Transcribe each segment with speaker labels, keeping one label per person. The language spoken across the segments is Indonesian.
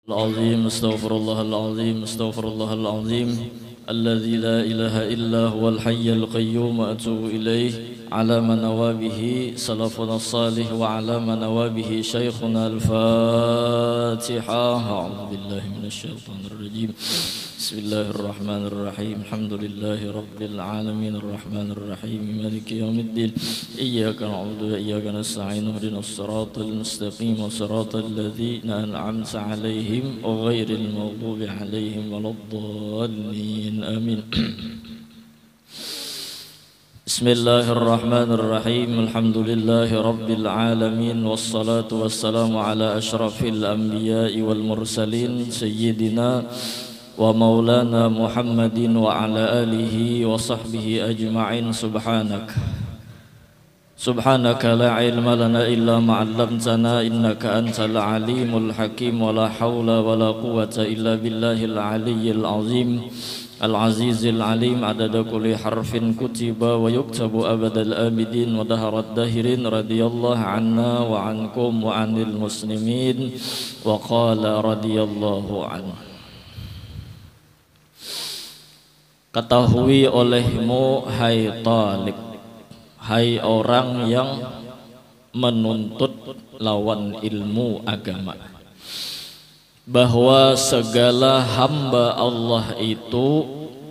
Speaker 1: العظيم استغفر الله العظيم استغفر الله العظيم الذي لا إله إلا هو الحي القيوم أتوب إليه على من نوى به سلفنا الصالح وعلى من نوى به شيخنا الفاتحة. أعوذ بالله من الشيطان الرجيم. بسم الله الرحمن الرحيم. الحمد لله رب العالمين الرحمن الرحيم مالك يوم الدين. إياك نعبد وإياك نستعين اهدنا الصراط المستقيم صراط الذين أنعمت عليهم غير المغضوب عليهم ولا الضالين آمين. بسم الله الرحمن الرحيم. الحمد لله رب العالمين والصلاة والسلام على أشرف الأنبياء والمرسلين سيدنا ومولانا محمد وعلى آله وصحبه أجمعين. سبحانك لا علم لنا إلا ما علمتنا إنك أنت العليم الحكيم ولا حول ولا قوة إلا بالله العلي العظيم العزيز العليم عدد كل حرف كتب ويكتب أبد الآبدين ودهر الداهرين رضي الله عنا وعنكم وعن المسلمين وقال رضي الله عنه. Ketahui olehmu hai talib, hai orang yang menuntut lawan ilmu agama, bahwa segala hamba Allah itu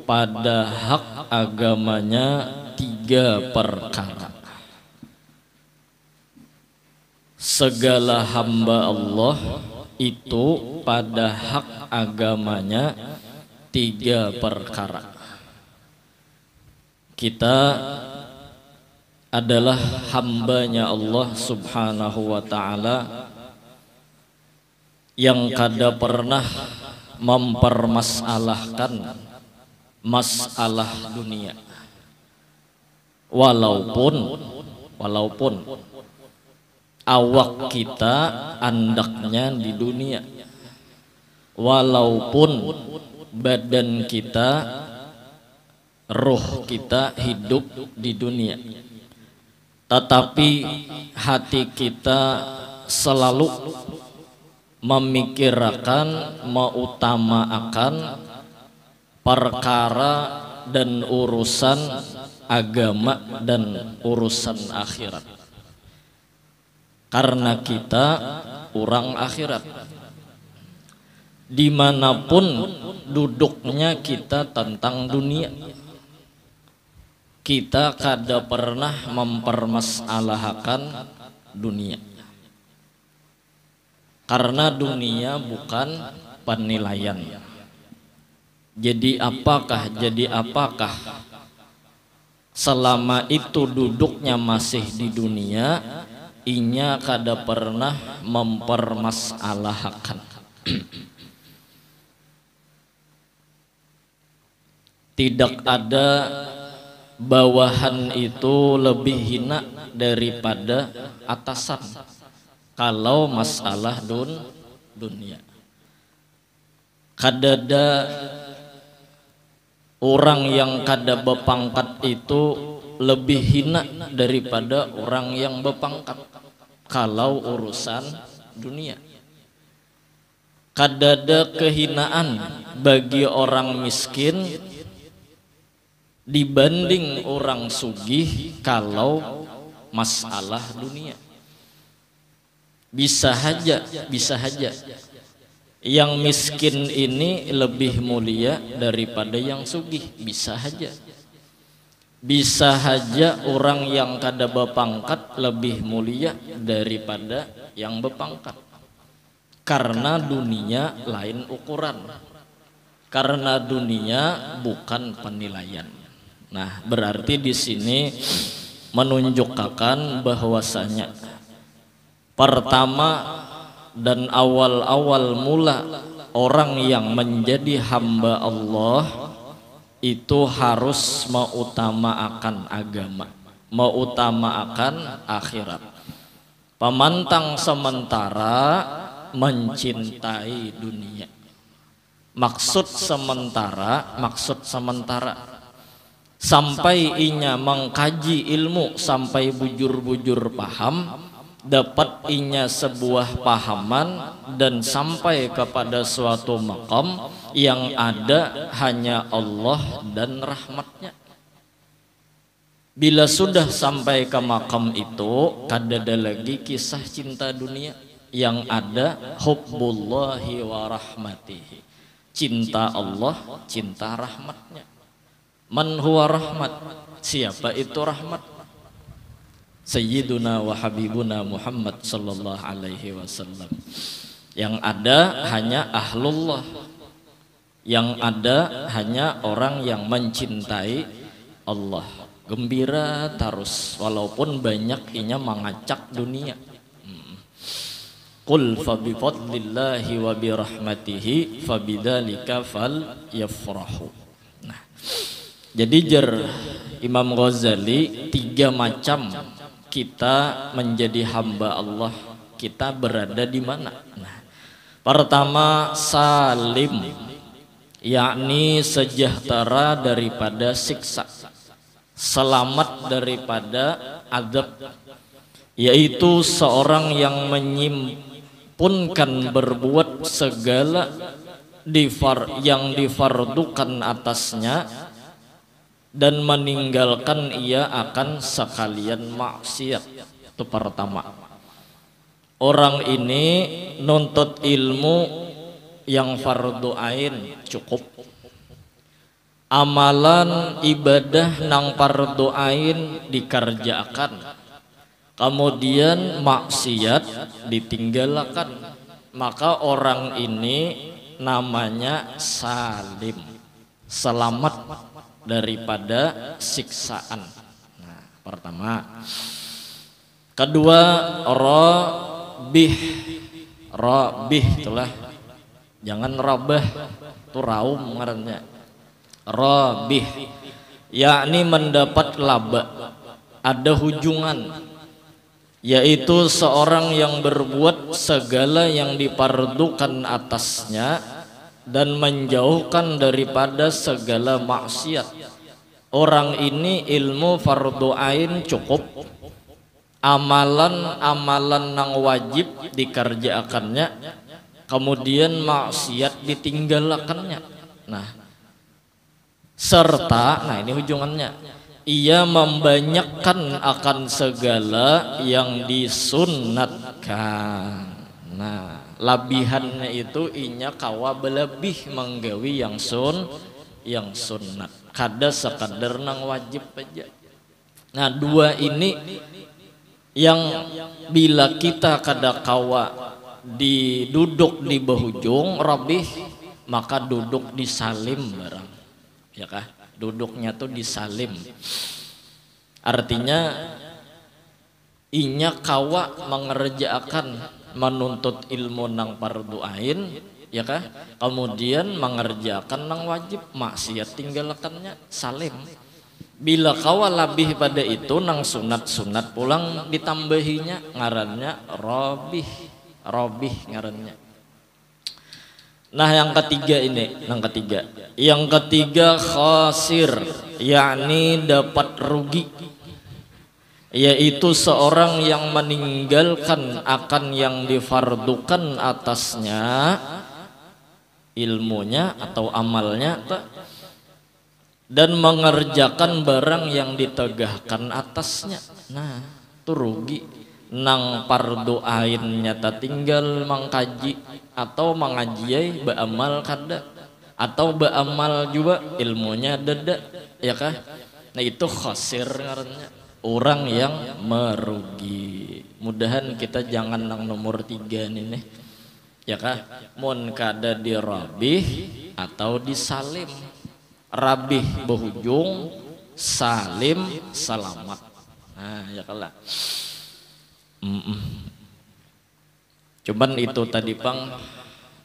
Speaker 1: pada hak agamanya tiga perkara. Segala hamba Allah itu pada hak agamanya tiga perkara. Kita adalah hambanya Allah subhanahu wa ta'ala yang kada pernah mempermasalahkan masalah dunia, walaupun awak kita andaknya di dunia, walaupun badan kita, roh kita hidup di dunia, tetapi hati kita selalu memikirkan, mengutamakan perkara dan urusan agama dan urusan akhirat, karena kita orang akhirat. Dimanapun duduknya kita tentang dunia, kita kada pernah mempermasalahkan dunia, karena dunia bukan penilaian. Jadi apakah selama itu duduknya masih di dunia, inya kada pernah mempermasalahkan. Tidak ada bawahan itu lebih hina daripada atasan kalau masalah dunia. Kadada orang yang kada berpangkat itu lebih hina daripada orang yang berpangkat kalau urusan dunia. Kadada kehinaan bagi orang miskin dibanding orang sugih kalau masalah dunia. Bisa saja yang miskin ini lebih mulia daripada yang sugih, bisa saja orang yang kada berpangkat lebih mulia daripada yang berpangkat, karena dunia lain ukuran, karena dunia bukan penilaian. Nah, berarti di sini menunjukkan bahwasanya pertama dan awal mula orang yang menjadi hamba Allah itu harus mengutamakan agama, mengutamakan akhirat. Pemantang sementara mencintai dunia. Maksud sementara sampai inya mengkaji ilmu sampai bujur-bujur paham, dapat inya sebuah pahaman dan sampai kepada suatu maqam yang ada hanya Allah dan rahmatnya. Bila sudah sampai ke makam itu, kada ada lagi kisah cinta dunia, yang ada hubbullahi wa rahmatihi, cinta Allah, cinta rahmatnya. Man huwa rahmat, siapa itu rahmat? Sayyiduna wa habibuna Muhammad sallallahu alaihi wasallam. Yang ada hanya ahlullah, yang ada hanya orang yang mencintai Allah. Gembira terus walaupun banyak inya mengacak dunia. Qul fa bi fadlillahi wa bi rahmatihi fabidzalika falyafrahu. Nah, jadi Imam Ghazali 3 macam kita menjadi hamba Allah, kita berada di mana? Nah, pertama salim, yakni sejahtera daripada siksa, selamat daripada azab, yaitu seorang yang menyimpunkan berbuat segala yang difardukan atasnya dan meninggalkan ia akan sekalian maksiat. Itu pertama. Orang ini nuntut ilmu yang fardu ain cukup. Amalan ibadah nang fardu ain dikerjakan. Kemudian maksiat ditinggalkan. Maka orang ini namanya salim, selamat daripada siksaan. Nah, pertama. Kedua, rabih itulah, jangan rabah, itu raum ngarannya. Rabih, yakni mendapat laba, ada hujungan, yaitu seorang yang berbuat segala yang dipardukan atasnya dan menjauhkan daripada segala maksiat. Orang ini ilmu fardu ain cukup, amalan-amalan nang wajib dikerjakannya, kemudian maksiat ditinggalkannya. Nah, serta, nah ini hujungannya, ia membanyakkan akan segala yang disunnatkan. Nah, labihannya itu inya kawa belebih menggawi yang sunnat, kada sekadar nang wajib aja. Nah, 2 ini yang bila kita kada kawa duduk di bahujung rabih, maka duduk di salim barang, ya kah? Duduknya tuh di salim, artinya inya kawa mengerjakan menuntut ilmu nang fardu ain, ya kah? Kemudian mengerjakan nang wajib, maksiat tinggalkannya, salim. Bila kawa labih pada itu nang sunat pulang ditambahinya, ngarannya robih ngarannya. Nah, yang ketiga ini, yang ketiga khasir, yakni dapat rugi, yaitu seorang yang meninggalkan akan yang difardukan atasnya, ilmunya atau amalnya, dan mengerjakan barang yang ditegahkan atasnya. Nah, itu rugi. Nang fardu ain nyata tinggal mengkaji atau mengajiai beramal kada, atau beramal juga ilmunya dada, ya kah? Nah, itu khasir ngarannya, orang yang merugi. Mudahan kita jangan nang nomor 3 nih, ya kah? Mun kada dirabih atau disalim. Rabih berujung, salim selamat. Nah, ya kalah. Cuman itu tadi Pang,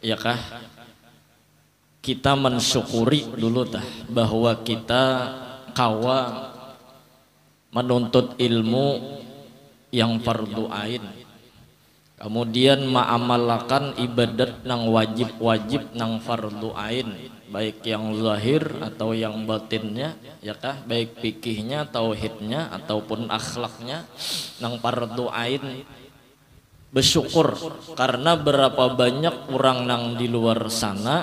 Speaker 1: ya kah? Kita mensyukuri dulu tah bahwa kita kawa menuntut ilmu yang fardu ain, kemudian ma'amalakan ibadat nang wajib nang fardu ain, baik yang zahir atau yang batinnya, ya kah? Baik fikihnya, tauhidnya ataupun akhlaknya nang fardu ain. bersyukur karena berapa banyak orang nang di luar sana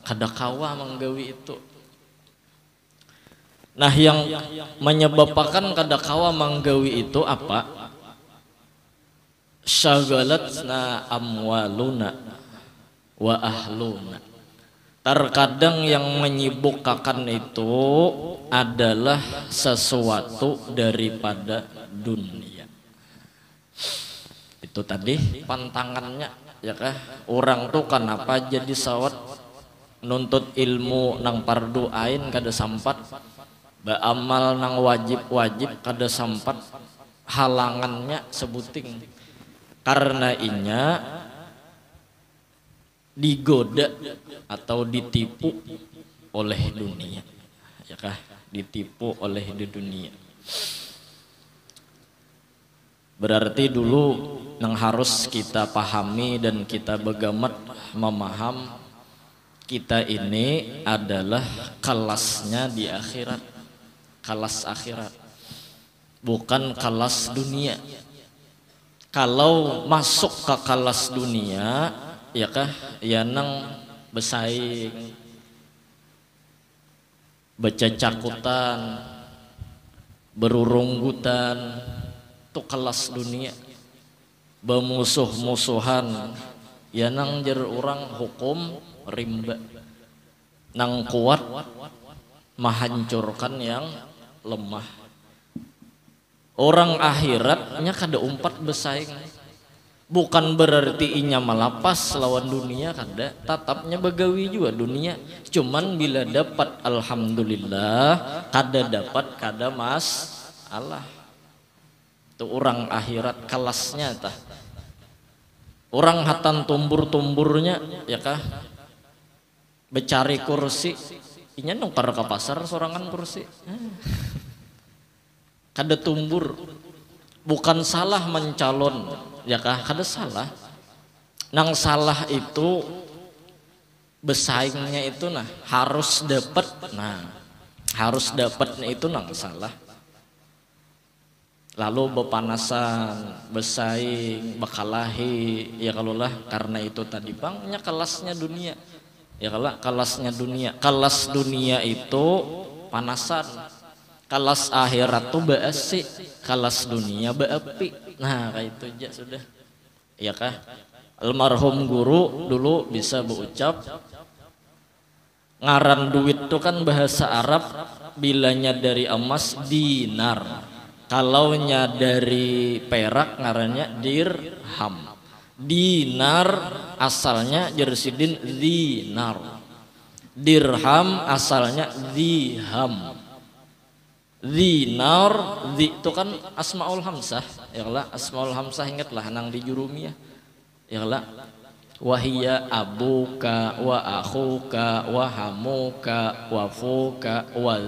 Speaker 1: kada kawa menggawi itu. Nah yang menyebabkan kada kawa menggawi itu apa? Syagalatna amwaluna wa ahluna. Terkadang yang menyibukkan itu adalah sesuatu daripada dunia. Itu tadi pantangannya ya kah? Orang tuh kenapa jadi sawat nuntut ilmu nang pardu ain kada sampat, baamal nang wajib kada sampat, halangannya sebuting karena inya digoda atau ditipu oleh dunia ya kah, ditipu oleh di dunia. Berarti dulu yang harus kita pahami dan kita begamat memaham, kita ini adalah kelasnya di akhirat, kelas akhirat, bukan kelas dunia. Kalau masuk ke kelas dunia ya kah, ya nang bersaing, bercacakutan, berurunggutan, itu kelas dunia. Bermusuh-musuhan, ya nang jer orang hukum rimba, nang kuat menghancurkan yang lemah. Orang akhiratnya kada umpat bersaing, bukan berarti inya malapas lawan dunia, kada, tatapnya begawi juga dunia. Cuman bila dapat alhamdulillah, kada dapat kada masalah. Itu orang akhirat kelasnya tah. Orang hatan tumbur-tumburnya ya kah, becari kursi, inya nukar ke pasar sorangan kursi. Kada tumbur, bukan salah mencalon ya kah, kada salah. Nang salah itu bersaingnya itu nah harus dapat, nah harus dapatnya itu nang salah. Lalu berpanasan, bersaing, berkalahi ya kalau lah, karena itu tadi bangnya kelasnya dunia ya kalau kelasnya dunia. Kelas dunia itu panasan, kelas akhirat tuh beasi, kelas dunia beapi. Nah kayak itu aja sudah ya kah. Almarhum guru dulu bisa berucap, ngaran duit tuh kan bahasa Arab, bilanya dari emas dinar, kalaunya dari perak ngarannya dirham. Dinar asalnya jersidin dinar, dirham asalnya diham. Dinar itu kan asmaul hamsah ya lah, asmaul hamsah ingatlah nang di jurumiyah ya lah, wahia abuka wa akhuka wa hamuka wa fuka wa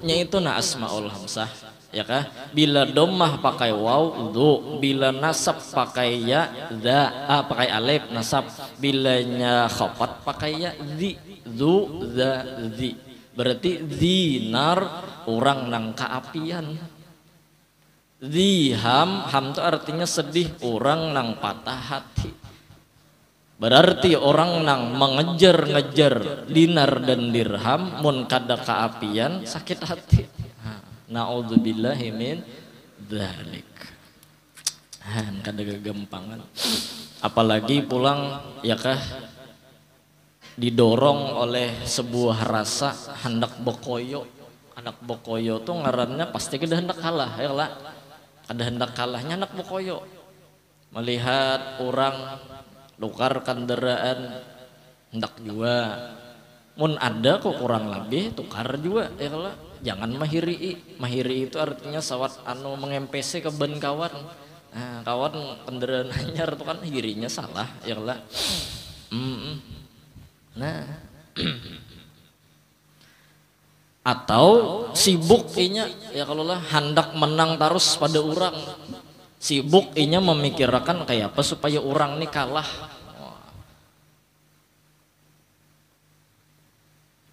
Speaker 1: nya itu na asmaul hamsah ya kah. Bila dhammah pakai waw dzu, bila nasab pakai ya dza, pakai alif nasab, bilanya khafat pakai ya dzi, dzu dza dzi. Berarti dinar orang nang keapian. Diham, ham itu artinya sedih, orang nang patah hati. Berarti orang nang mengejar-ngejar dinar dan dirham mun kada keapian sakit hati. Naudzubillahi min dzalik. Kada kegampangan. Apalagi pulang ya kah didorong oleh sebuah rasa hendak bokoyo. Anak bokoyo tuh ngarannya pasti kada hendak kalah ya lah. Kada hendak kalahnya anak bokoyo. Melihat orang tukar kendaraan hendak juga. Mun ada kok kurang lebih tukar juga ya lah. Jangan mahiri. Mahiri itu artinya sawat anu mengempese ke ben kawan. Nah, kawan kendaraan anyar tuh kan hirinya salah ya lah. Nah atau sibuk inya ya kalau lah hendak menang terus pada orang, sibuk inya memikirkan kayak apa supaya orang nih kalah.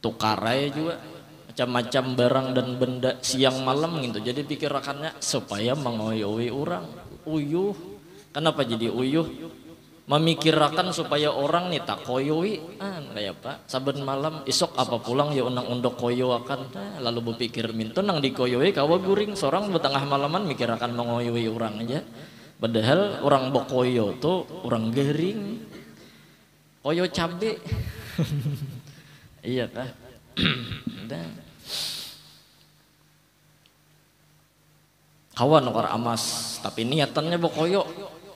Speaker 1: Tukarai juga macam-macam barang dan benda siang malam gitu, jadi pikirakannya supaya mengoyoi orang, uyuh Kenapa jadi uyuh? Memikirkan supaya orang nih tak koyoi kayak apa saben malam isok apa pulang ya unang undok koyo akan lalu berpikir minto nang dikoyoi kawa guring seorang betengah malaman mikirakan mengoyoi orang aja padahal orang bokoyo tuh orang garing koyo cabe iya kah kawan orang amas tapi niatannya bokoyo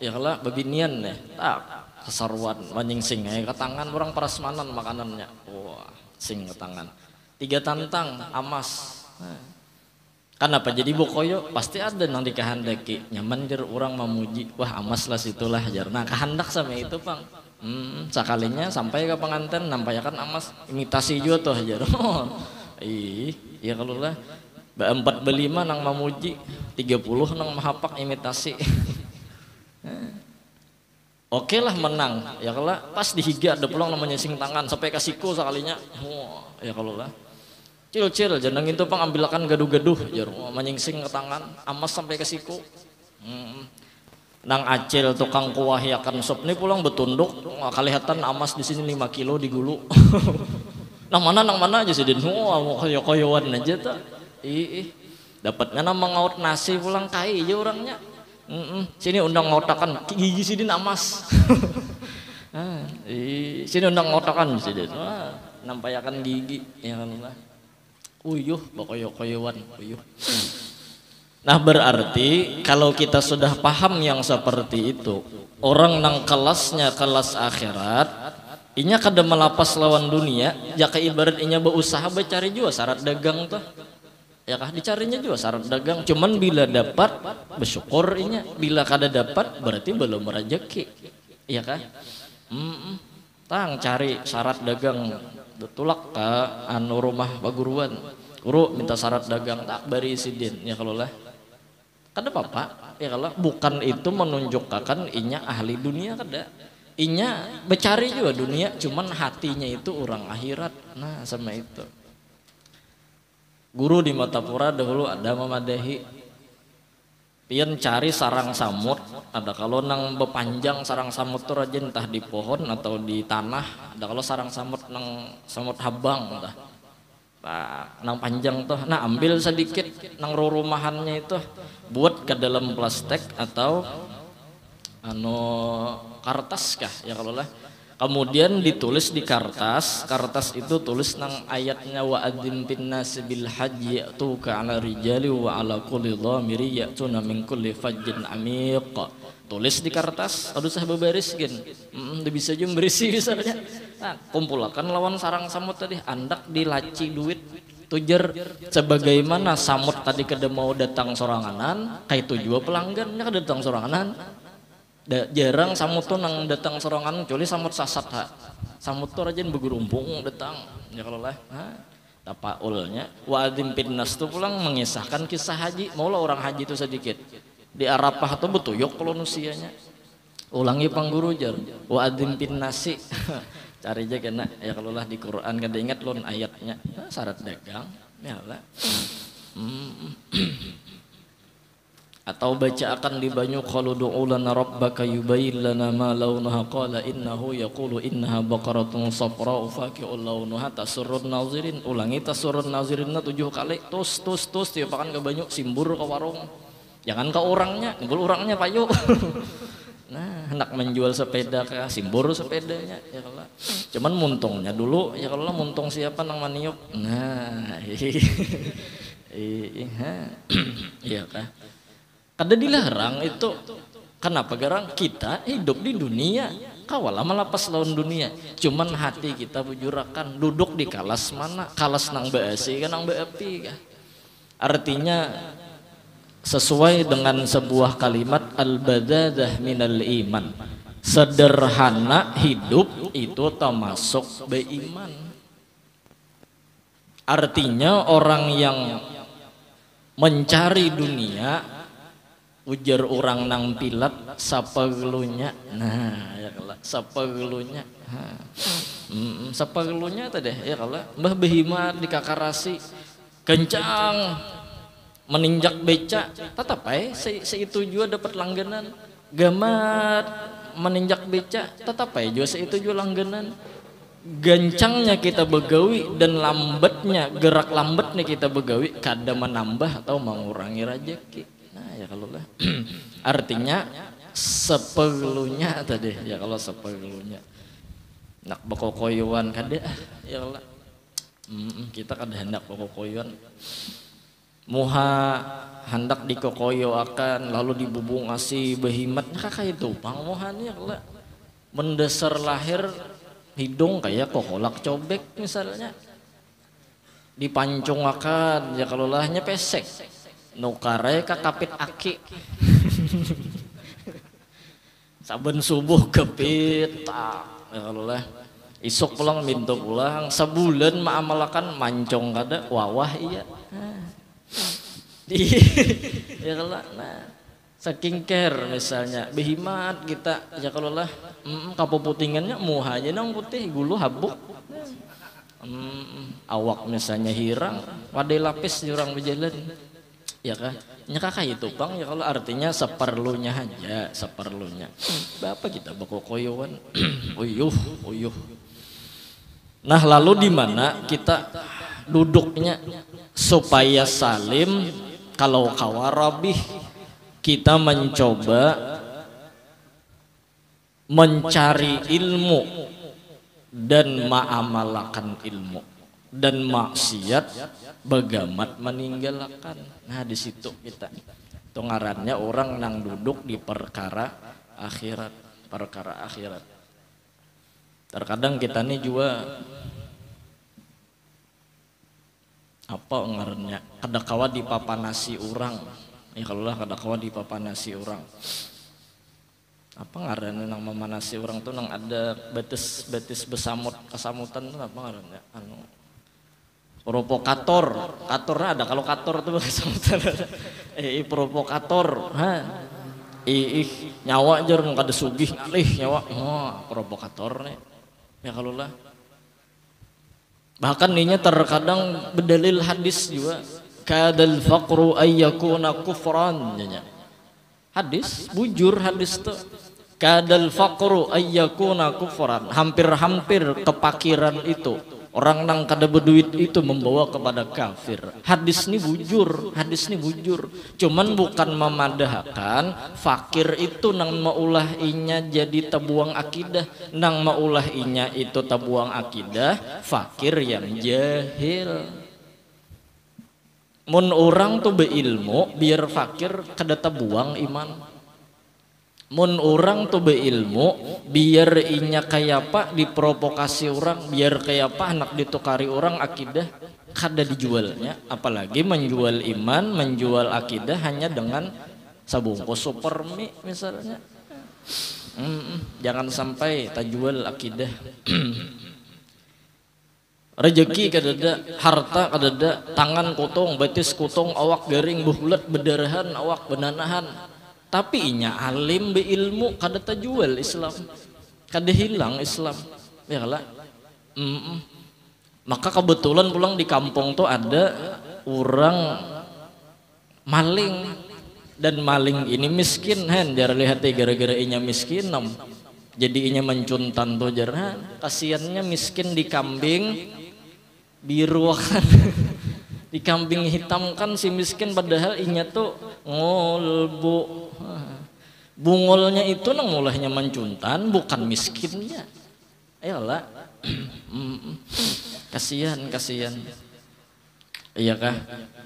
Speaker 1: ya kalau babinian deh tak kesaruan menyingsing ke tangan orang prasmanan makanannya wah sing ke tangan 3 tantang amas kenapa jadi bokoyo pasti ada nang dikehendaki nyaman jer orang memuji wah amas lah situlah jar nah kehendak sama itu pang sekalinya sampai ke pengantin nampayakan amas imitasi juga tuh jar ya kalau lah 4-5 nang memuji 30 nang mahapak imitasi Oke lah menang ya kalau pas dihiga ada pulang namanya sing tangan sampai ke siku sekalinya ya kalau lah cil jangan itu pang ambilkan gaduh-gaduh ya menyingsing ke tangan amas sampai ke siku nang acil tukang kuah yakan sop ini pulang betunduk kelihatan amas di sini 5 kilo digulu nang mana aja sih din koyo-koyoan aja tuh dapatnya nama ngaut nasi pulang kai aja orangnya sini undang ngotakan gigi sidin amas sini undang ngotakan sidin nampayakan gigi ya Allah uyuh bokoyo-koyoan uyuh nah berarti kalau kita sudah paham yang seperti itu orang nang kelasnya kelas akhirat inya kada melapas lawan dunia jaka ibarat inya berusaha becari juga syarat dagang tuh ya kah dicarinya juga syarat dagang cuman bila dapat bersyukur inya bila kada dapat berarti belum rezeki ya kah tang cari syarat dagang tulak ke anu rumah baguruan guru minta syarat dagang tak bari sidin ya kalau lah kada apa-apa ya kalau bukan itu menunjukkan inya ahli dunia kada inya becari juga dunia cuman hatinya itu orang akhirat nah sama itu guru di Matapura dahulu ada memadahi pian cari sarang samut ada kalau nang bepanjang sarang samut tuh rajin entah di pohon atau di tanah ada kalau sarang samut nang samut habang entah nang panjang tuh nah ambil sedikit nang rumahannya itu buat ke dalam plastik atau anu kertas kah ya kalau lah kemudian ditulis di kertas itu tulis nang ayatnya wa adzim binnas bil haji ya'tuka 'ala rijali wa 'ala kulli dhamiri ya'tuna min kulli fajjin amiq tulis di kertas aduh sah beberiskeun bisa jeung berisi misalnya nah kumpulkan lawan sarang samut tadi andak dilaci duit tujer sebagaimana samut tadi kada mau datang soranganan kayak itu juga pelanggannya kada datang soranganan jarang samut tuh nang datang sorangan kecuali samut sasat samut tuh rajin begerumpung datang ya kalau lah tapaulnya wa adzim binnas tuh pulang mengisahkan kisah haji maulah orang haji itu sedikit di Arafah tuh betuyuk kalau nusianya ulangi pangguru jar wa adzim binnasi cari aja kena ya kalau lah di Quran kada ingat lon ayatnya syarat dagang ya lah atau baca akan di banyu qalu du'u lana rabbaka yubayyin lana ma launuha qala innahu yaqulu innaha baqaratun safra'u faqi'un launuha tasurrun nazirin ulangi tasurrun nazirinna 7 kali tus tiupakan ke banyu simbur ke warung jangan ke orangnya nggul orangnya payu nah hendak menjual sepeda ke simbur sepedanya ya kalau cuman muntungnya dulu ya kalau muntung siapa nang maniuk nah iya kah kada dilarang itu kenapa garang kita hidup di dunia kawalah melapas lawan dunia cuman hati kita bujurakan duduk di kalas mana kalas nang beasi kan nang beapi kah artinya sesuai dengan sebuah kalimat al-badadah minal iman sederhana hidup itu termasuk beiman artinya orang yang mencari dunia ujar orang nang pilat sapagelunya nah ya kalau sapagelunya sapagelunya tadi ya kalau mbah behima di kakarasi kencang meninjak beca tetap seitu juga dapat langganan gamat meninjak beca tetap aja jose itu juga langganan. Gancangnya kita begawi dan lambatnya gerak lambatnya kita begawi kada menambah atau mengurangi rezeki. Nah ya kalau lah artinya seperlunya tadi ya kalau seperlunya nak bekokoyuan kada ya Allah kita kada hendak bekokoyuan muha hendak dikokoyo akan lalu dibubungasi behimat kakak itu pangmohannya Allah mendasar lahir hidung kayak kokolak cobek misalnya dipancung akan ya kalau lahnya pesek nukare kakapit aki saben subuh kepit ya kalau lah isuk pulang minta pulang sebulan maamalakan mancong kada wawah iya ya kalau nah saking care misalnya behimat kita ya kalau lah kapuputingannya muha aja nang putih gulu habuk awak misalnya hirang wadai lapis jurang berjalan ya kah nyakakah itu bang ya kalau artinya seperlunya aja seperlunya bapak kita bekokoyowan uyuh nah lalu di mana kita duduknya supaya salim kalau kawarabih kita mencoba mencari ilmu dan ma'amalakan ilmu dan maksiat begamat meninggalkan. Nah di situ kita itu ngarannya orang nang duduk di perkara akhirat. Terkadang kita nih juga apa ngarannya kada kawa di papanasi orang ya kalau lah kada kawa di papanasi orang apa ngarannya nang memanasi orang tuh nang ada betis kesamutan tuh apa ngarannya anu provokator ada kalau kator tuh kesamutan provokator nyawa aja orang kada sugih ngalih nyawa provokator nih ya kalau lah bahkan ninya terkadang berdalil hadis juga kadal faqru ayyakuna kufran hadis bujur hadis tuh kadal faqru ayyakuna kufran hampir kepakiran itu orang nang kada berduit itu membawa kepada kafir. Hadis ini bujur cuman bukan memadahkan fakir itu nang maulah inya jadi tabuang akidah nang maulah inya itu tabuang akidah fakir yang jahil. Mun orang tuh beilmu biar fakir kada tabuang iman. Mun orang tuh beilmu biar inya kayak apa diprovokasi orang biar kayak apa anak ditukari orang akidah kada dijualnya apalagi menjual iman menjual akidah hanya dengan sabungkus super mie misalnya jangan sampai tak jual akidah rezeki kadada harta kadada tangan kutong betis kutong awak garing buhlet bedarahan awak benanahan tapi inya alim beilmu kada tajual Islam kada hilang Islam ya lah maka kebetulan pulang di kampung tuh ada orang maling dan maling ini miskin jar lihat gara-gara inya miskin jadi inya mencuntan tuh jar kasiannya miskin di kambing biru kan di kambing hitam kan si miskin padahal inya tuh ngolbu bungolnya itu nang mulainya mencuntan bukan miskinnya ayolah kasihan iya kah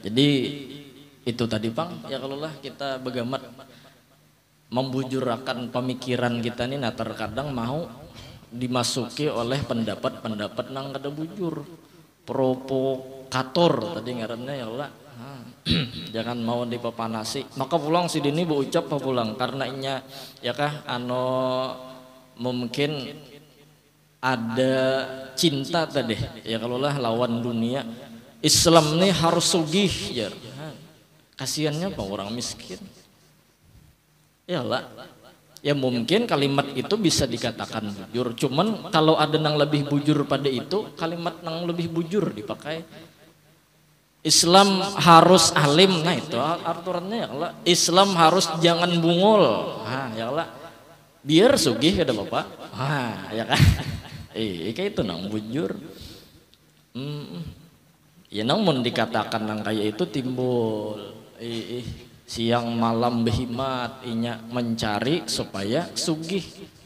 Speaker 1: jadi itu tadi bang ya kalau lah kita begamat membujurakan pemikiran kita nih nah terkadang mau dimasuki oleh pendapat nang kada bujur provokator tadi ngarannya ya Allah jangan mau dipapanasi maka pulang si dini berucap pulang karena inya ya kah mungkin ada cinta tadi ya kalau lah lawan dunia Islam nih harus sugih ya kasiannya bang orang miskin ya Allah ya mungkin kalimat itu bisa dikatakan bujur cuman kalau ada yang lebih bujur pada itu kalimat yang lebih bujur dipakai Islam harus alim, nah itu aturannya ya Allah. Islam harus jangan bungul, nah ya Allah. Biar sugih ada bapak, nah ya kan. Kayak itu nang bujur. Ya namun dikatakan nang kayak itu timbul siang malam behimat inya mencari supaya sugih.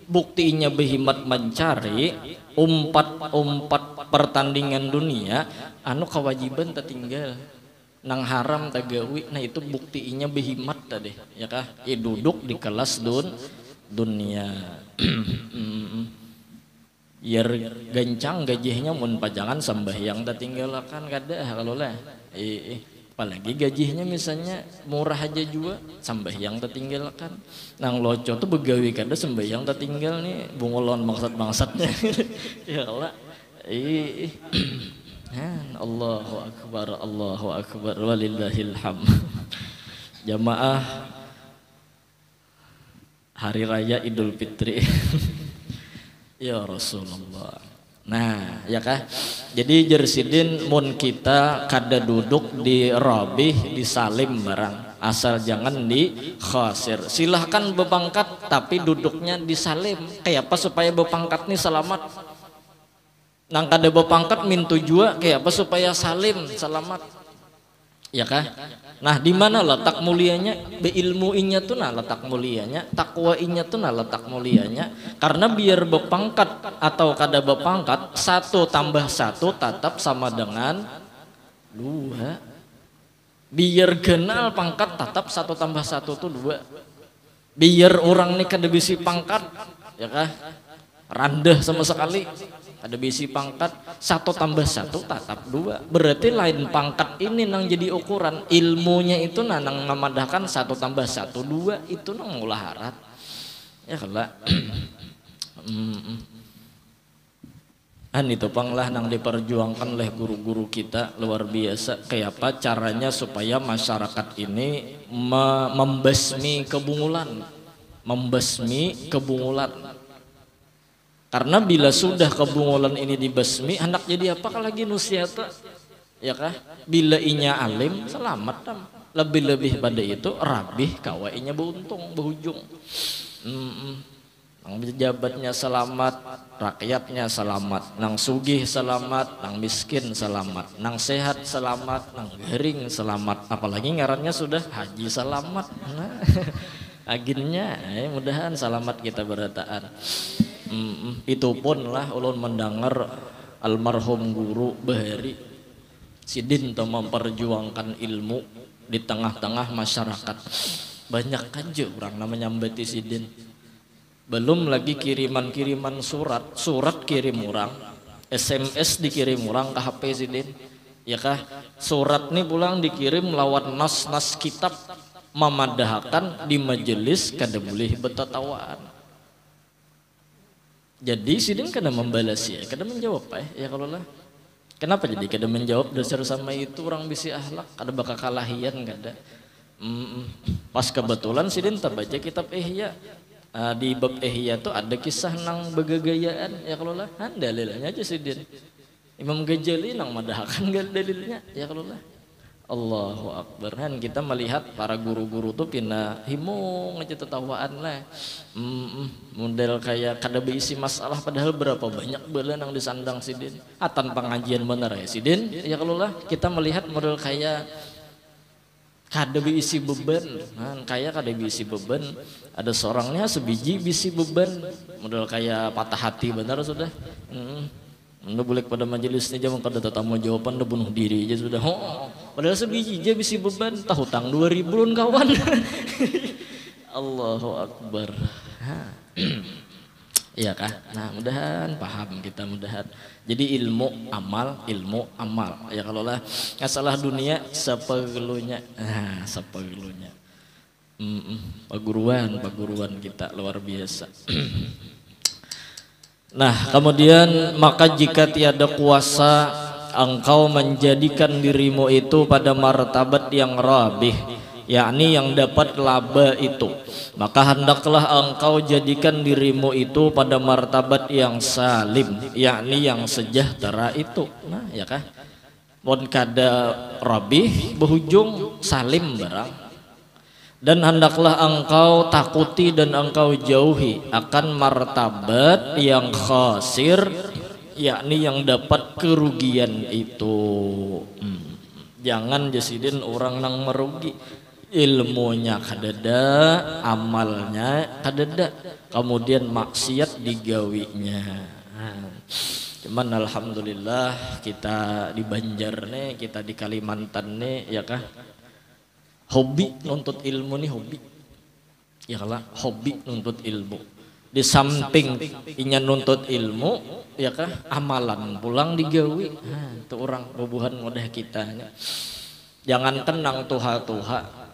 Speaker 1: Buktinya behimat mencari umpat pertandingan dunia anu kewajiban tertinggal nang haram tagawi. Nah itu buktinya behimat tadi ya kah duduk di kelas dunia. Biar gancang gajinya mun pajangan sembahyang tertinggalkan kada kalau lah apalagi gajinya misalnya murah aja juga sembahyang tertinggalkan nang loco tuh begawi kada sembahyang tertinggal nih bungolon bangsat-bangsatnya ya Allah. Allahu akbar walillahil hamd. Jamaah hari raya Idul Fitri ya Rasulullah. Nah ya kah jadi jersidin mun kita kada duduk di rabih di salim barang asal jangan di khasir. Silahkan bepangkat tapi duduknya di salim kayak apa supaya bepangkat nih selamat. Nang kada bepangkat mintu jua kayak apa supaya salim selamat ya kah. Nah di mana letak mulianya? Beilmuinya tuh nah letak mulianya, takwainya tuh nah letak mulianya. Karena biar bepangkat atau kada bepangkat 1 tambah 1 tetap sama dengan 2. Biar kenal pangkat tetap 1 tambah 1 tuh 2. Biar orang nih kada bisi pangkat ya kah randah sama sekali. Ada bisi pangkat 1 tambah 1 tetap 2. Berarti lain pangkat ini nang jadi ukuran. Ilmunya itu nang memadahkan 1 tambah 1 2 itu nang ulah harat. Ya kalau itu panglah nang diperjuangkan oleh guru-guru kita luar biasa. Kayak apa caranya supaya masyarakat ini membasmi kebungulan. Membasmi kebungulan. Karena bila sudah kebungulan ini dibasmi hendak jadi apa lagi nusiata ya kah bila inya alim selamat tam. Lebih-lebih pada itu rabih kawainya beruntung berujung. Nang pejabatnya selamat, rakyatnya selamat, nang sugih selamat, nang miskin selamat, nang sehat selamat, nang garing selamat, apalagi ngarannya sudah haji selamat. Nah, aginnya mudahan selamat kita berataan. Itu pun lah ulun mendengar almarhum guru Bahari Sidin tuh memperjuangkan ilmu di tengah-tengah masyarakat. Banyak aja orang namanya nyambati Sidin. Belum lagi kiriman-kiriman surat kirim orang, SMS dikirim orang ke HP Sidin. Ya kah? Surat nih pulang dikirim lawan nas kitab memadahkan di majelis kada boleh betatawaan. Jadi Sidin kada membalas ya, kada menjawab ya kalau lah. Kenapa jadi kada menjawab? Dasar sama itu orang bisi ahlak, kada bakal kalahian kada. Pas kebetulan Sidin terbaca kitab Ihya. Di bab Ihya tuh ada kisah nang begagayaan ya kalau lah. Dalilnya aja Sidin. Imam Ghazali nang madahkan dalilnya ya kalau lah. Allahu Akbar. Kan kita melihat para guru-guru tuh pindah himung aja tertawaan lah. Model kayak kada berisi masalah padahal berapa banyak bala nang disandang Sidin. Tanpa pengajian bener ya Sidin. Ya kalau lah kita melihat model kayak kada berisi beban. Kayak kada berisi beban. Ada seorangnya sebiji bisi beban. Model kayak patah hati bener sudah. Anda boleh pada majelisnya jangan kada tetamu jawaban udah bunuh diri aja sudah. Padahal sebiji aja bisi beban tahu hutang 2.000 lun kawan. Allahu Akbar. Iya kah? Nah mudahan paham kita mudahan. Jadi ilmu amal ya kalau lah masalah dunia sepegelunya. Sepegelunya. Paguruan kita luar biasa. Nah kemudian maka jika tiada kuasa engkau menjadikan dirimu itu pada martabat yang rabih, yakni yang dapat laba itu, maka hendaklah engkau jadikan dirimu itu pada martabat yang salim, yakni yang sejahtera itu. Nah ya kah Mun kada rabih berujung salim barang. Dan hendaklah engkau takuti dan engkau jauhi akan martabat yang khasir, yakni yang dapat kerugian itu. Jangan jasidin orang nang merugi, ilmunya kadada, amalnya kadada, kemudian maksiat digawinya. Cuman alhamdulillah kita di Banjar nih, kita di Kalimantan nih, ya kah? Hobi nuntut ilmu nih hobi, ya kalah hobi nuntut ilmu. Di samping inya nuntut ilmu, ya kah amalan pulang digawi. Itu orang bubuhan mudah kita. Jangan tenang tuha-tuha,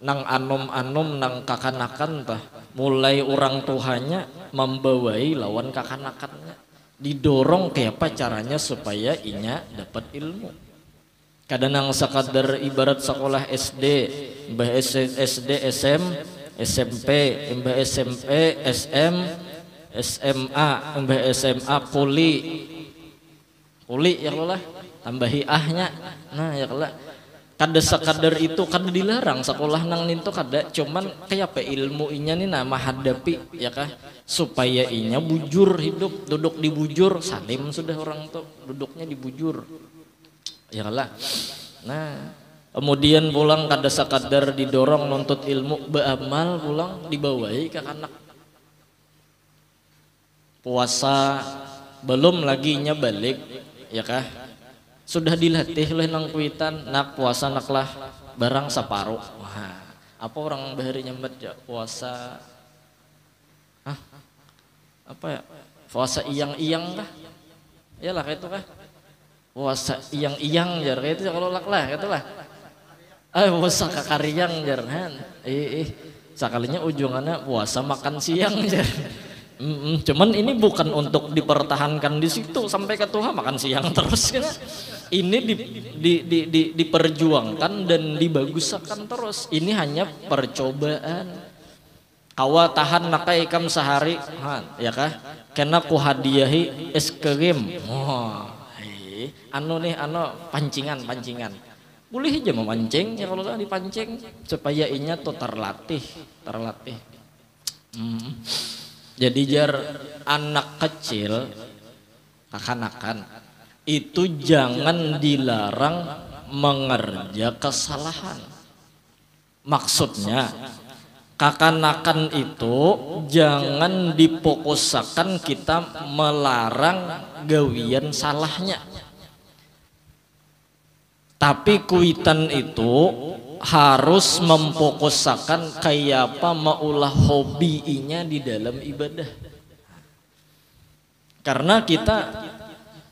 Speaker 1: nang anom-anom nang kakanakan tah. Mulai orang tuhanya membawai lawan kakanakannya, didorong kayak apa caranya supaya inya dapat ilmu. Kadang sakadar ibarat sekolah SD, mbah SD, SM, SMP, mbah SMP, SM, SMA, mbah SMA, kuli ya Allah, tambahi ahnya. Nah ya Allah, kada sakadar itu kada dilarang sekolah nang ninto kada, cuman kayak apa ilmu inya nih nama hadapi ya kah, supaya inya bujur hidup, duduk di bujur, salim sudah orang tuh duduknya di bujur. Ya Allah. Nah, kemudian pulang kada sakadar didorong nuntut ilmu, beramal pulang dibawahi ke anak. Puasa belum lagi nya balik, ya kah? Sudah dilatih oleh nang kuitan, nak puasa naklah barang separuh. Wah, apa orang bahari nyambat ya puasa? Hah? Apa ya? Puasa iyang-iyang kah? Iyalah kayak itu kah? Puasa iyang-iyang jar kayak itu kalau laklah katalah. Puasa kakariyang jar. Sekalinya ujungannya puasa makan siang jar. Cuman ini bukan untuk dipertahankan di situ sampai ke Tuhan makan siang terus kan. Ini diperjuangkan dan dibaguskan terus. Ini hanya percobaan. Kawa tahan nakai ikam sehari, ya kah? Kena ku hadiahi es krim. Anu pancingan boleh aja memancing ya kalau dipancing supaya inya tuh terlatih. Jadi jar anak kecil kakanakan itu jangan dilarang mengerja kesalahan. Maksudnya kakanakan itu jangan difokuskan kita melarang gawian salahnya. Tapi kuitan itu harus memfokuskan kayak apa maulah hobinya di dalam ibadah. Karena kita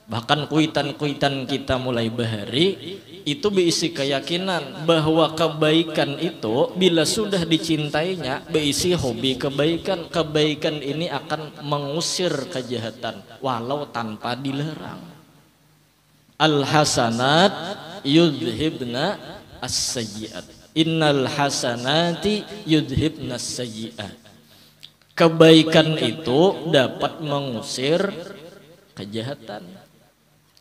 Speaker 1: bahkan kuitan-kuitan kita mulai bahari itu berisi keyakinan bahwa kebaikan itu bila sudah dicintainya berisi hobi kebaikan. Kebaikan ini akan mengusir kejahatan walau tanpa dilarang. Al-hasanat yudhibna as-sayyi'at. Innal hasanati yudhibna as-sayyi'at. Kebaikan itu dapat mengusir kejahatan.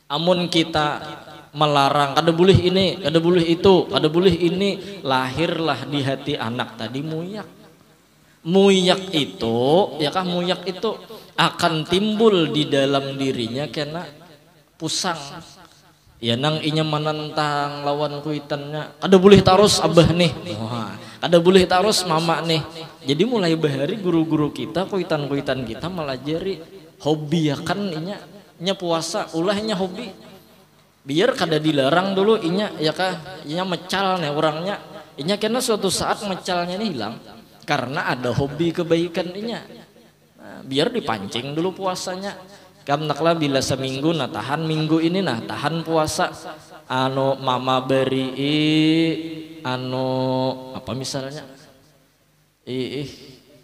Speaker 1: Amun kita melarang kada boleh ini, kada boleh itu, kada boleh ini, lahirlah di hati anak tadi muyak. Muyak itu, ya kah muyak itu akan timbul di dalam dirinya karena pusang. Ya nang inya menentang lawan kuitannya, kada boleh tarus abah nih, kada boleh tarus mama nih. Jadi mulai bahari guru-guru kita, kuitan-kuitan kita melajari hobi ya kan inya puasa, ulahnya hobi. Biar kada dilarang dulu inya ya kah, inya mecal nih orangnya, inya kena suatu saat mecalnya nih hilang karena ada hobi kebaikan inya. Nah, biar dipancing dulu puasanya. Karena bila seminggu nah tahan minggu ini nah tahan puasa mama beri apa misalnya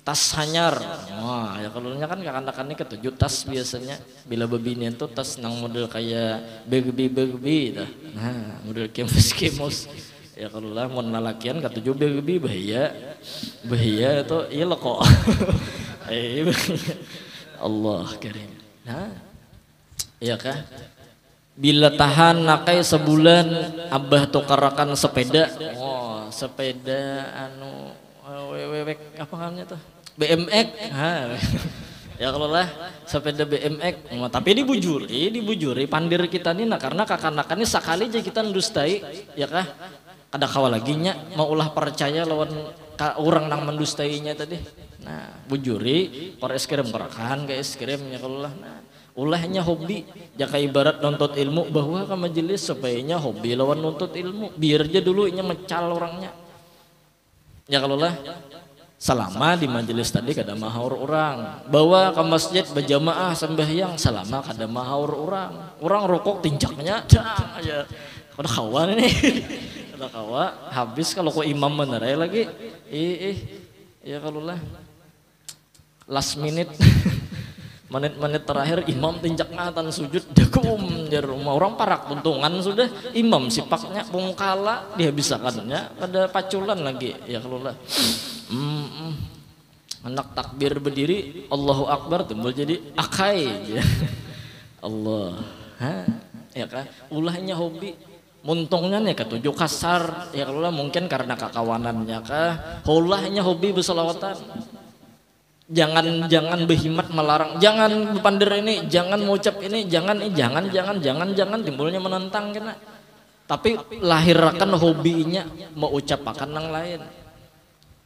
Speaker 1: tas hanyar. Wah ya kalau kan kakak-kakaknya ketujuh tas biasanya bila bebinian tuh tas nang model kayak begebi dah. Nah model kemos ya kalau lah mau nalakian ketujuh begebi bahaya itu iya lo kok. Allah karim. Nah, iya kah? Bila tahan nakai sebulan abah tukarakan sepeda. Oh, sepeda anu apa namanya tuh? BMX. Ha. Ya kalau lah sepeda BMX. Tapi dibujuri pandir kita nih karena kakanakannya sekali aja kita ndustai ya kah? Kada kawa lagi nya mau ulah percaya lawan orang nang mendustainya tadi. Nah, bujuri par es krim kerakan ke es krimnya kalau lah. Nah, ulahnya hobi jaka ibarat nuntut ilmu bahwa ke majelis supaya hobi lawan nuntut ilmu biar aja dulu nya mecal orangnya ya kalau lah selama di majelis tadi kada mahaur orang bawa ke masjid berjamaah sembahyang selama kada mahaur orang rokok tincaknya dang aja kada kawan ini kada kawa habis kalau ku imam menerai lagi ya kalau lah last minute menit-menit terakhir imam tinjak ngatan sujud dagum jar rumah orang parak tuntungan sudah imam sipaknya pungkala dihabisakannya pada paculan lagi ya kalau lah anak takbir berdiri Allahu Akbar timbul jadi akai ya. Allah ya kan ulahnya hobi muntungnya nih ketujuh kasar ya kalau lah mungkin karena kakawanannya kah ulahnya hobi berselawatan. Jangan berhimat melarang, jangan berpandir ini, jangan mengucap ini, jangan timbulnya menentang kena. Tapi lahirkan hobinya mau ucapakan yang lain.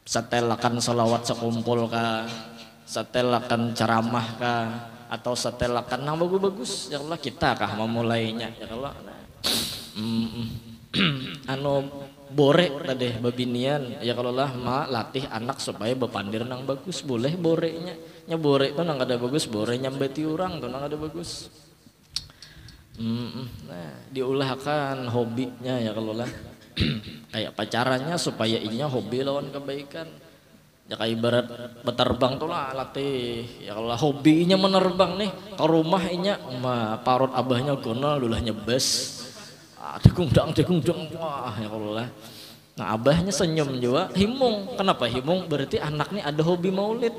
Speaker 1: Setelakan salawat sekumpul kah, setelakan ceramah kah, atau setelakan yang bagus-bagus. Ya Allah kita kah memulainya. Ya Allah. Anu bore tadi babinian ya kalau lah latih anak supaya bepandir nang bagus boleh borenya nya bore itu nang ada bagus bore nyambeti orang tuh nang ada bagus nah diulahkan hobinya ya kalau lah kayak pacarannya supaya inya hobi lawan kebaikan ya kayak ibarat beterbang tuh lah latih ya kalau lah hobinya menerbang nih ke rumah inya parut abahnya gonal dulahnya bes degung dang wah ya Allah. Nah abahnya senyum juga himung kenapa himung berarti anak nih ada hobi maulid.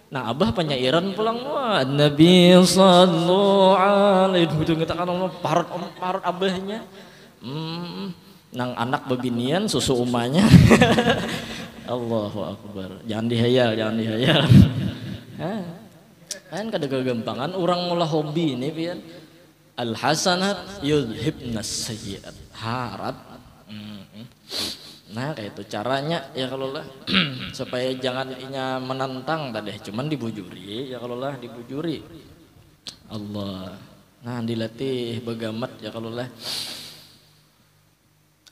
Speaker 1: Nah abah penyairan pulang wah Nabi sallallahu alaihi wasallam kita kan parut abahnya nang anak bebinian susu umanya Allahu Akbar jangan dihayal kan kada kegampangan orang mulai hobi ini pian al hasanat yudhibnas sayyiat harat nah kayak itu caranya ya kalau lah supaya jangan inya menantang tadi cuman dibujuri ya kalau lah dibujuri Allah nah dilatih begamat ya kalau lah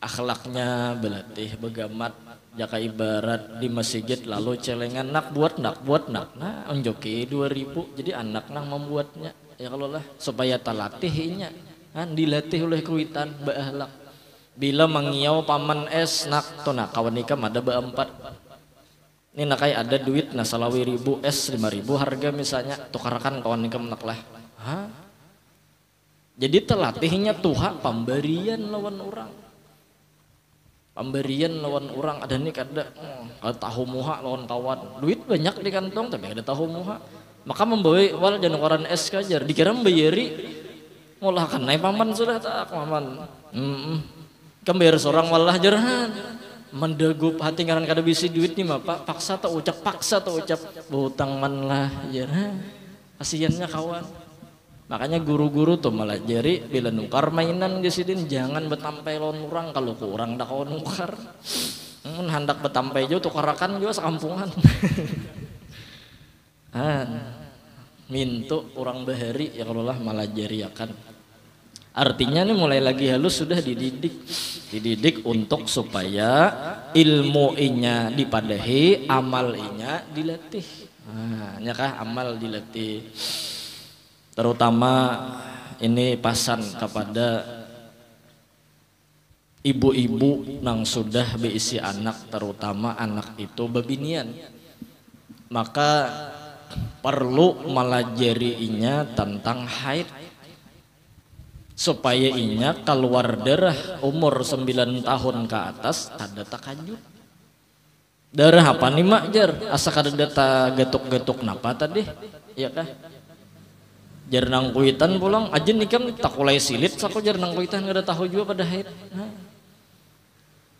Speaker 1: akhlaknya berlatih begamat jaka ibarat di masjid lalu celengan nak buat nah onjoki 2000 jadi anak nang membuatnya ya kalau lah supaya talatihnya kan dilatih oleh kuitan beakhlak bila mengiau paman es nak to nak kawan nikah ada beempat ini nakai ada duit nah salawi 1000 es 5000 harga misalnya tukarakan kawan nikah nak lah jadi telatihnya tuha pemberian lawan orang ada nih kada tahu muha lawan kawan duit banyak di kantong tapi ada tahu muha maka membawa wal jangan koran es kajar dikira membayari ngolah kan naik paman sudah tak paman kembayar seorang walah jerahan mendagup hati ngaran kada bisi duit nih pak paksa tak ucap berhutang man lah jerahan kasiannya kawan makanya guru-guru tuh malah jari bila nukar mainan gesidin jangan betampai lawan orang kalau kurang dah kawan nukar hendak betampai jo tukarakan juga sekampungan mintu orang bahari ya kalau lah malah jariakan artinya nih mulai lagi halus sudah dididik untuk supaya ilmu inya dipadahi amal inya dilatih nyakah amal dilatih terutama ini pasan kepada ibu-ibu nang sudah beisi anak terutama anak itu bebinian maka perlu melajari inya tentang haid supaya inya keluar darah umur 9 tahun ke atas kada takajud darah apa nih mak jar asa kada data getuk-getuk napa tadi ya kah Jarnang kuitan pulang aja nikam tak kulai silit sako jarnang kuitan nggak ada tahu juga pada haid.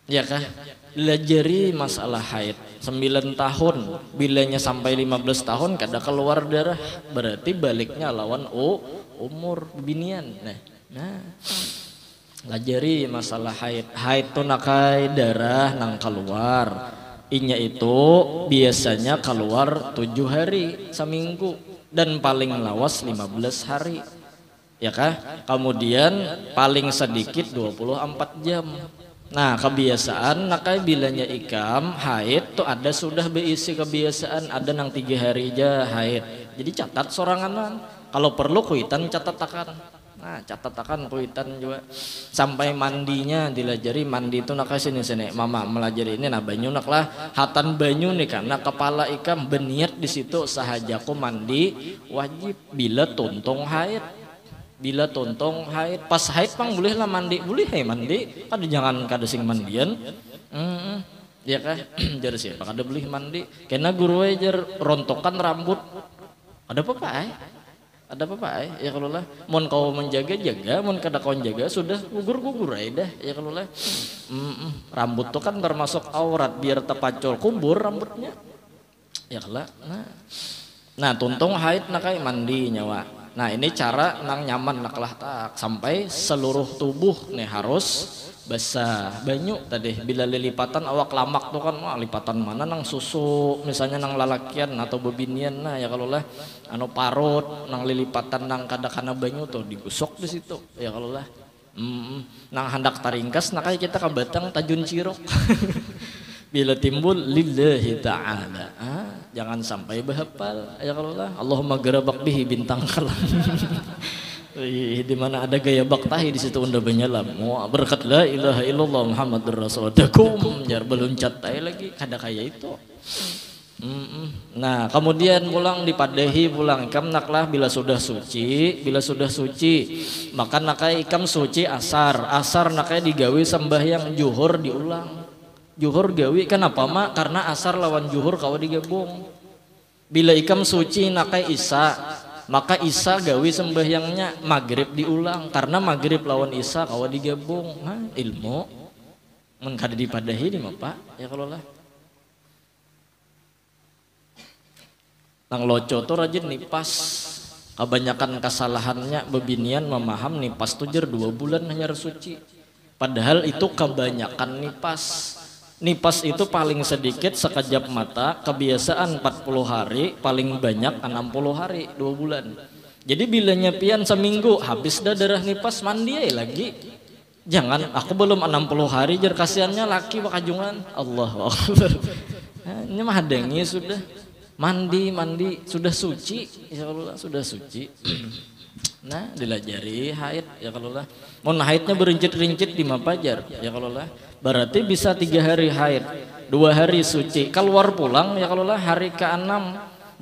Speaker 1: Ya kah? Belajari masalah haid 9 tahun bilanya sampai 15 tahun kada keluar darah berarti baliknya lawan umur binian. Nah lajari masalah haid tuh nakai darah nang keluar inya itu biasanya keluar 7 hari seminggu dan paling lawas 15 hari ya kah, kemudian paling sedikit 24 jam. Nah kebiasaan nakai bilanya ikam haid tuh ada sudah berisi kebiasaan ada nang 3 hari aja haid jadi catat soranganan kalau perlu kuitan catatakan. Nah catatakan kuitan juga sampai mandinya dilajari mandi itu nak sini mama melajari ini nah banyu nak lah hatan banyu nih karena kepala ikam berniat di situ sahajaku mandi wajib bila tuntung haid pas haid pang boleh lah mandi boleh mandi kada jangan kada sing mandian ya kah jar siapa kada boleh mandi karena guru ajar rontokan rambut ada apa ya kalau lah mon kau menjaga mon kada kau jaga sudah gugur dah ya kalau lah rambut tuh kan termasuk aurat biar terpacul kubur rambutnya ya kalau nah tuntung haid nakai mandi nyawa. Nah ini cara nang nyaman naklah tak sampai seluruh tubuh nih harus basah banyu tadi bila lilipatan awak lamak tuh kan lipatan mana nang susu misalnya nang lalakian atau bebinian nah ya kalau lah anu parut nang lilipatan nang kadakana banyu tuh digusok di situ ya kalau lah nang hendak taringkas nah kayak kita ke Batang tajun cirok bila timbul lillahi ta'ala jangan sampai bahapal ya kalau lah Allahumma gerabak bihi bintang kalam di mana ada gaya baktahi di situ unda banyalam berkat la ilaha illallah Muhammadur Rasulullah jar beluncat lagi kada kaya itu. Nah kemudian pulang dipadahi pulang ikam naklah bila sudah suci maka nakai ikam suci asar nakai digawi sembahyang juhur diulang juhur gawi kenapa mak karena asar lawan juhur kawa digabung bila ikam suci nakai isya maka isya gawi sembahyangnya maghrib diulang karena maghrib lawan isya kawa digabung ilmu mun kada dipadahi di mapa ya kalau lah nang loco tuh rajin nipas kebanyakan kesalahannya bebinian memaham nipas tuh jar 2 bulan hanya suci padahal itu kebanyakan nipas itu paling sedikit sekejap mata kebiasaan 40 hari paling banyak 60 hari 2 bulan jadi bila nyepian seminggu habis dah darah nipas mandi lagi jangan aku belum 60 hari jar kasihannya laki wakajungan Allah ini mah hadengi sudah mandi sudah suci ya Allah sudah suci nah dilajari haid ya kalau lah mau haidnya berincit-rincit di mapajar ya kalau lah berarti bisa 3 hari haid 2 hari suci keluar pulang ya kalau lah hari ke-6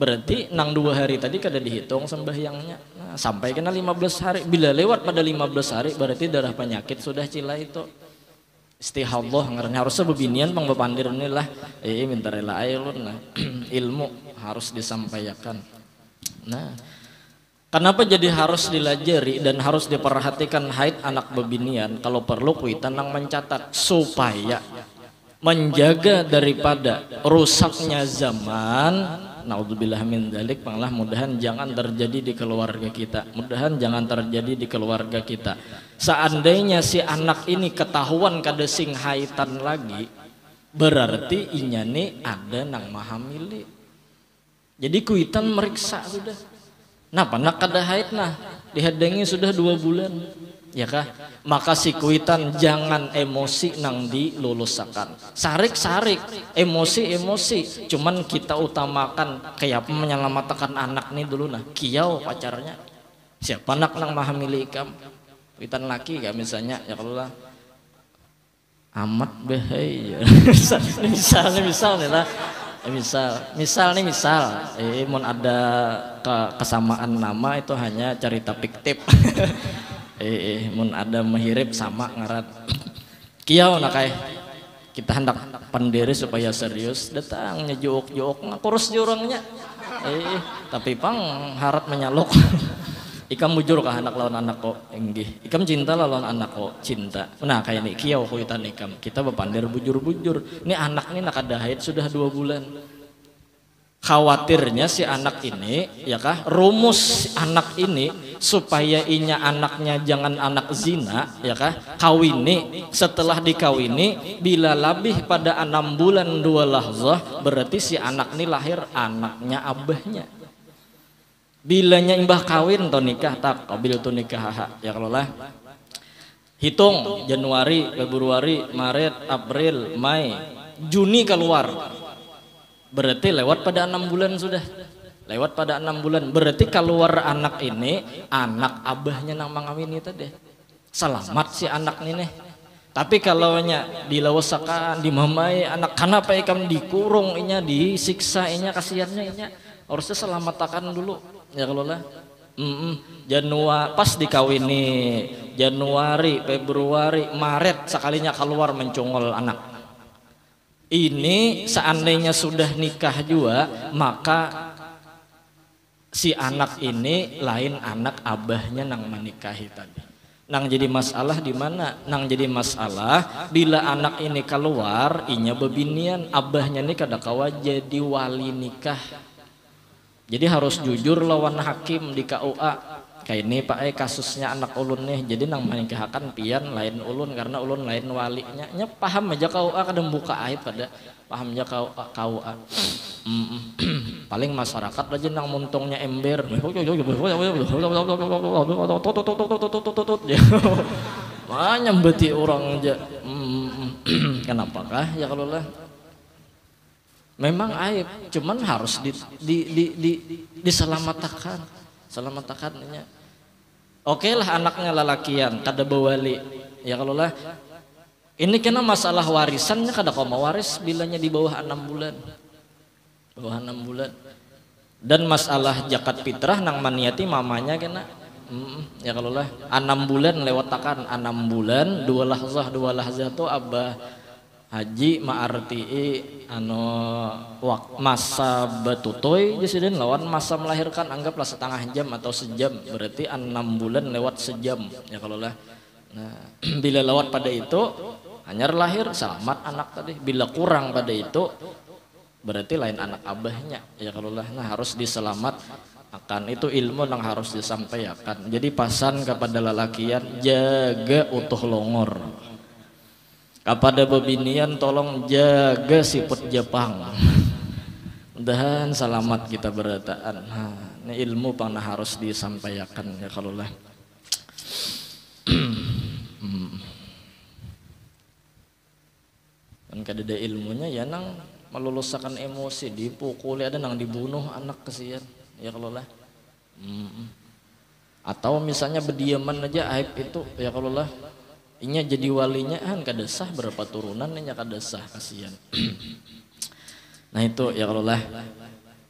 Speaker 1: berarti nang 2 hari tadi kada dihitung sembahyangnya sampai kena 15 hari bila lewat pada 15 hari berarti darah penyakit sudah cila itu istihadah ngaranya harusnya bebinian pang bepandir inilah minta rela ailun ilmu harus disampaikan. Nah kenapa jadi harus dilajari dan harus diperhatikan haid anak bebinian kalau perlu kuitan nang mencatat supaya menjaga daripada rusaknya zaman naudzubillah min dzalik panglah mudahan jangan terjadi di keluarga kita seandainya si anak ini ketahuan kada sing haitan lagi berarti inya nih ada nang maha milik jadi kuitan meriksa sudah nah panak kada haid nah dihadangi sudah 2 bulan ya kah maka si kuitan jangan emosi nang dilulusakan sarik emosi cuman kita utamakan kayak menyelamatkan anak nih dulu nah kiau pacarnya siapa anak nang maha milik ikam kuitan laki ya misalnya ya kalau lah amat bahaya misal nih lah misal mun ada kesamaan nama itu hanya cerita fiktif mun ada mehirip sama ngarat kiau nakai kita hendak pendiri supaya serius datang nyejuk ngakurus jurangnya tapi pang harap menyaluk Ikam bujur kah anak lawan anak kok enggih. Ikam cinta lawan anak kok cinta. Nah kayak ini kiau kuitan ikam. Kita bepandir bujur-bujur. Ini anak ini nak ada haid sudah 2 bulan. Khawatirnya si anak ini ya kah rumus anak ini supaya inya anaknya jangan anak zina ya kah kawini setelah dikawini bila lebih pada 6 bulan 2 lahzah berarti si anak ini lahir anaknya abahnya. Bilanya imbah kawin atau nikah tak kabil tu nikah ya kalau lah hitung Januari, Februari, Maret, April, Mei, Juni keluar berarti lewat pada 6 bulan sudah lewat pada 6 bulan berarti keluar anak ini anak abahnya nang mangawin itu deh selamat si anak ini nih. Tapi kalau nya dilawasakan dimamai anak kenapa ikam dikurung inya disiksa inya kasihannya inya harusnya selamatakan dulu ya kalau lah Januari pas dikawini Januari, Februari, Maret sekalinya keluar mencongol anak. Ini seandainya sudah nikah juga maka si anak ini lain anak abahnya nang menikahi tadi. Nang jadi masalah di mana? Nang jadi masalah bila anak ini keluar inya bebinian abahnya ini kada kawa jadi wali nikah. Jadi harus jujur lawan hakim di KUA. Kayak ini Pak kasusnya anak ulun nih. Jadi nang menikahkan pian lain ulun karena ulun lain walinya. Nya paham aja KUA kadang buka aib pada paham aja KUA. Paling masyarakat aja nang muntungnya ember. Banyak beti orang aja. Kenapakah ya kalau lah? Memang aib, cuman harus diselamatkan, selamatkannya. Oke lah anaknya lalakian, kada bawali, ya kalau lah. Ini kena masalah warisannya kada kau mau waris bilanya di bawah 6 bulan, bawah 6 bulan. Dan masalah zakat fitrah nang maniati mamanya kena, ya kalau lah 6 bulan lewatakan 6 bulan 2 lahzah tuh abah haji ma'arti masa betutoy jadi lawan masa melahirkan anggaplah setengah jam atau sejam berarti 6 bulan lewat sejam ya kalau lah. Nah, bila lewat pada itu hanya lahir selamat anak tadi, bila kurang pada itu berarti lain anak abahnya ya kalau lah. Nah harus diselamat akan itu ilmu yang harus disampaikan. Jadi pasan kepada lelakian jaga utuh longor. Kepada bebinian tolong jaga siput Jepang dan selamat kita berataan. Nah, ini ilmu pernah harus disampaikan ya kalau lah. Kan kadada ilmunya ya nang meluluskan emosi dipukuli ada nang dibunuh anak kesian ya kalau lah. Atau misalnya berdiaman aja aib itu ya kalau lah. Inya jadi walinya kan kada sah berapa turunan inya kada sah kasihan. Nah itu ya kalau lah.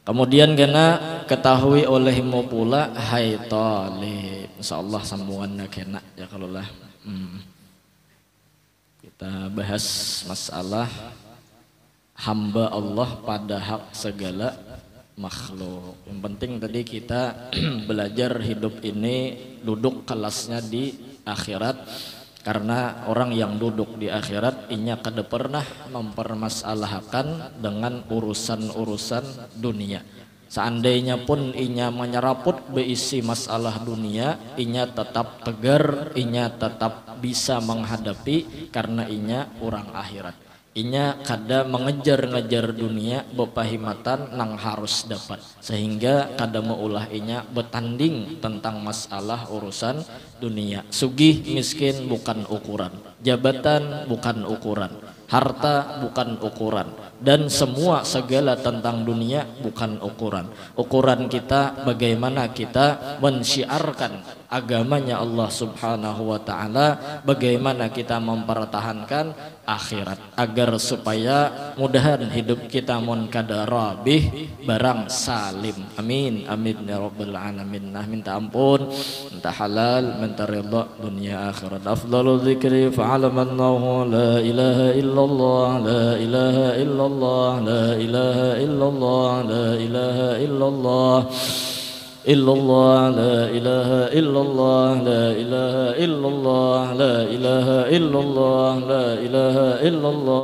Speaker 1: Kemudian kena ketahui olehmu pula hai talib. Insyaallah sambungannya kena ya kalau lah. Kita bahas masalah hamba Allah pada hak segala makhluk. Yang penting tadi kita belajar hidup ini duduk kelasnya di akhirat. Karena orang yang duduk di akhirat inya kada pernah mempermasalahkan dengan urusan-urusan dunia. Seandainya pun inya menyeraput beisi masalah dunia, inya tetap tegar, inya tetap bisa menghadapi karena inya orang akhirat. Inya kada mengejar-ngejar dunia bepahimatan nang harus dapat sehingga kada meulah inya bertanding tentang masalah urusan dunia. Sugih miskin bukan ukuran, jabatan bukan ukuran, harta bukan ukuran, dan semua segala tentang dunia bukan ukuran. Ukuran kita bagaimana kita mensyiarkan agamanya Allah Subhanahu wa taala, bagaimana kita mempertahankan akhirat agar supaya mudahan hidup kita mun kada rabih barang salim. Amin amin ya rabbal alamin. Nah minta ampun, minta halal, minta ridha dunia akhirat. Afdalul dzikri fa'alamannahu la ilaha illallah, la ilaha illallah, la ilaha illallah, la ilaha illallah. إلا الله لا إله إلا الله لا إله إلا الله لا إله إلا الله لا إله إلا الله